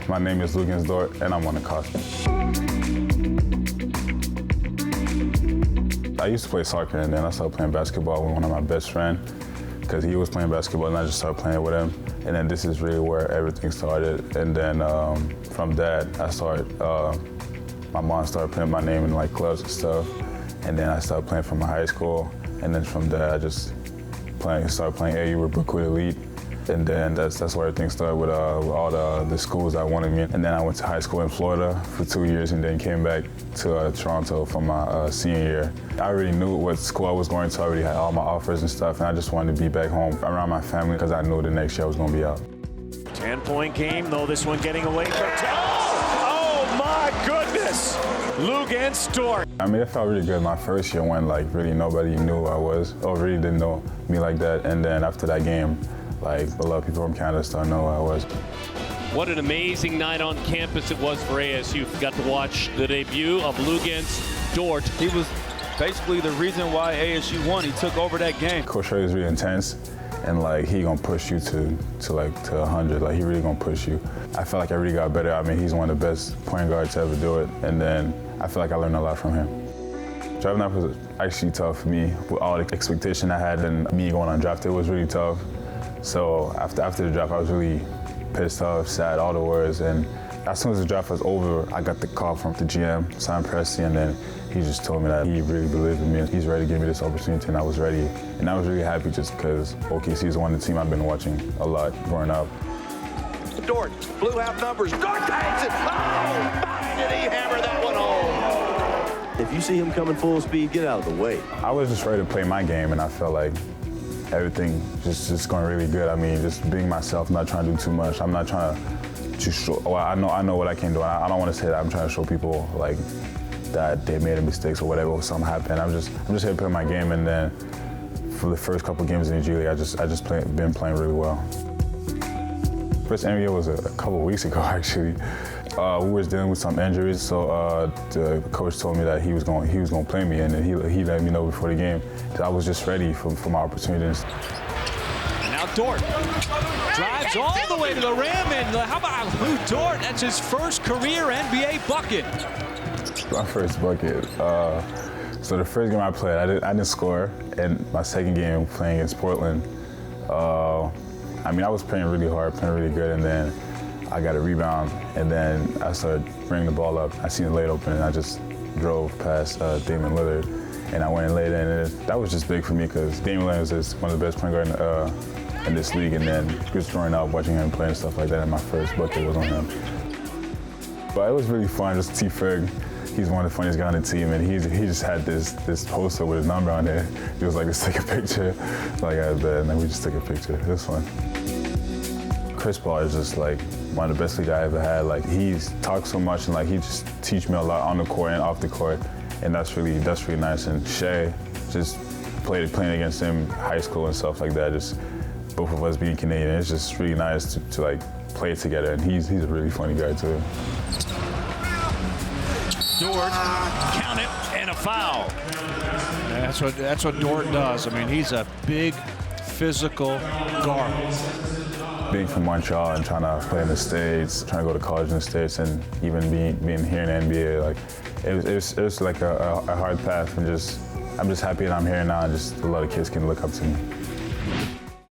My name is Luguentz Dort, and I'm on the Cusp. I used to play soccer, and then I started playing basketball with one of my best friends, because he was playing basketball, and I just started playing with him. And then this is really where everything started. And then from that, my mom started putting my name in like clubs and stuff. And then I started playing from my high school. And then from there, I just started playing AU with Brookwood Elite. And then that's where everything started with all the schools that wanted me. And then I went to high school in Florida for 2 years, and then came back to Toronto for my senior year. I already knew what school I was going to. I already had all my offers and stuff, and I just wanted to be back home around my family because I knew the next year I was going to be out. 10-point game, though, this one getting away from... Oh my goodness! Luguentz Dort. I mean, it felt really good my first year when like really nobody knew who I was or really didn't know me like that. And then after that game, like a lot of people from Canada started knowing who I was. What an amazing night on campus it was for ASU. Got to watch the debut of Luguentz Dort. He was basically the reason why ASU won. He took over that game. Coach Ray is really intense, and like he gonna push you to 100. Like he really gonna push you. I feel like I really got better. I mean, he's one of the best point guards to ever do it, and then I feel like I learned a lot from him. Drafting up was actually tough for me with all the expectation I had, and me going undrafted was really tough. So after the draft, I was really pissed off, sad, all the words. And as soon as the draft was over, I got the call from the GM, Simon Presti, and then he just told me that he really believed in me. He's ready to give me this opportunity, and I was ready. And I was really happy just because OKC is one of the teams I've been watching a lot growing up. Dort blew out numbers. Dort takes it. Oh, my, did he hammer that one home? If you see him coming full speed, get out of the way. I was just ready to play my game, and I felt like everything just going really good. I mean, just being myself, not trying to do too much. I'm not trying to show. Well, I know what I can do. I don't want to say that I'm trying to show people like that they made mistakes or whatever, or something happened. I'm just here to play my game, and then for the first couple games in the G League, I just been playing really well. First NBA was a couple weeks ago, actually. We was dealing with some injuries, so the coach told me that he was going to play me, and then he let me know before the game that I was just ready for my opportunities. And now Dort drives all the way to the rim, and how about Lu Dort? That's his first career NBA bucket. My first bucket. So the first game I played, I didn't score, and my second game playing against Portland. I mean, I was playing really hard, playing really good, and then I got a rebound, and then I started bringing the ball up. I seen it laid open, and I just drove past Damian Lillard, and I went and laid in, and that was just big for me because Damian Lillard is one of the best point guards in this league, and then just growing up, watching him play and stuff like that, and my first bucket was on him. But it was really fun, just T. Ferg. He's one of the funniest guys on the team, and he just had this poster with his number on there. He was like, let's take a picture. Like I bet, and then we just took a picture. It was fun. Chris Paul is just like one of the best leagues I ever had. Like he talks so much, and like he just teach me a lot on the court and off the court, and that's really nice. And Shea, just playing against him in high school and stuff like that. Just both of us being Canadian, it's just really nice to like play together. And he's a really funny guy too. Dort, count it, and a foul. That's what Dort does. I mean, he's a big physical guard. Being from Montreal and trying to play in the States, trying to go to college in the States, and even being here in the NBA, like it was like a hard path, and I'm just happy that I'm here now, and just a lot of kids can look up to me.